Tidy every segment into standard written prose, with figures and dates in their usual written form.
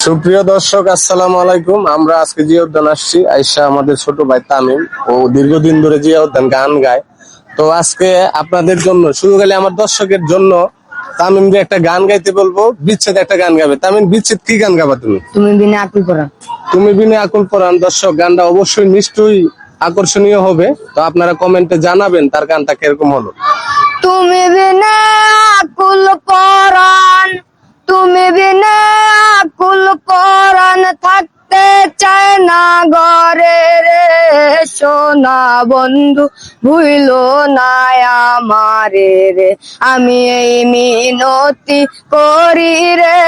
সুপ্রিয় দর্শক, আসসালামু আলাইকুম। আমরা আজকে জিয়া উদ্যান আসছি। আইসা আমাদের ছোট ভাই তামিম ও দীর্ঘদিন ধরে জিয়া উদ্যান গান গায়। তো আজকে আপনাদের জন্য, শুধু খালি আমার দর্শকের জন্য তামিম যে একটা গান গাইতে বলবো, বিচ্ছেদ একটা গান গাবে। তামিম, বিচ্ছেদ কি গান গাবা তুমি? তুমি বিনা আকুল পরাণ। তুমি বিনে আকুল পরাণ। দর্শক, গানটা অবশ্যই নিশ্চয়ই আকর্ষণীয় হবে। তো আপনারা কমেন্টে জানাবেন তার গানটা কিরকম হলো। তুমি বিনা আকুল পরাণ, তুমি বিনা আকুল পরাণ, থাকতে চায় না ঘরে রে সোনা বন্ধু, ভুইলো না আমারে রে। আমি এই মিনতি করি রে,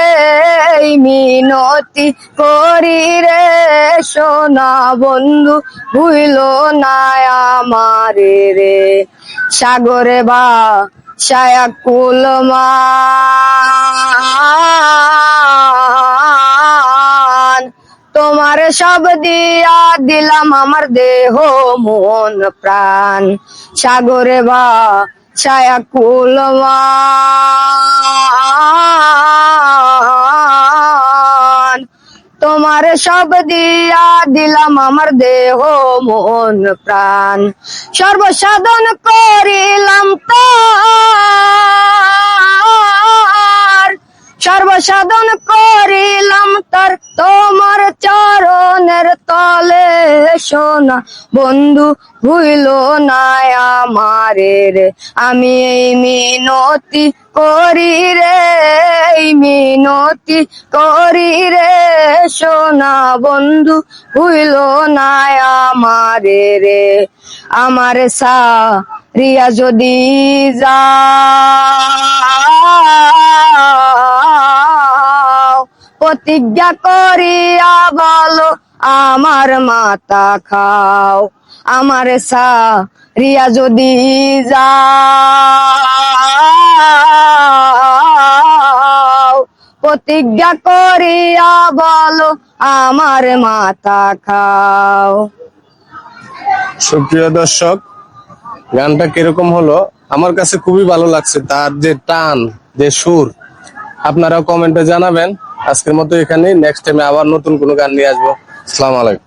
এই মিনতি করি রে সোনা বন্ধু, ভুইলো না আমারে রে। সাগরে বা সায়াকুল মান, তোমার সব দিয়া দিলাম আমার দেহ মন প্রাণ। সাগরে বা সায়াকুল মান, তোমার সব দিয়া দিলাম আমার দেহ মন প্রাণ। সর্বসাধন করিলাম তার, সর্বসাধন করিলাম তার, তোমার চরণের তলে সোনা বন্ধু, ভুইলো না আমারে রে। আমি এই মিনতি করি রে, এই মিনতি করি রে সোনা বন্ধু, ভুইলো না আমারে রে। আমার সারিয়া যদি যাও, প্রতিজ্ঞা করিয়া বলো আমার মাথা খাও। আমার সারিয়া যদি যাও, প্রতিজ্ঞা করিয়া বলো আমার মাথা খাও। সুপ্রিয় দর্শক, গানটা কিরকম হলো? আমার কাছে খুবই ভালো লাগছে। তার যে টান, যে সুর, আপনারাও কমেন্টে জানাবেন। আজকের মতো এখানেই, নেক্সট টাইমে আবার নতুন কোনো গান নিয়ে আসবো। আসসালামু আলাইকুম।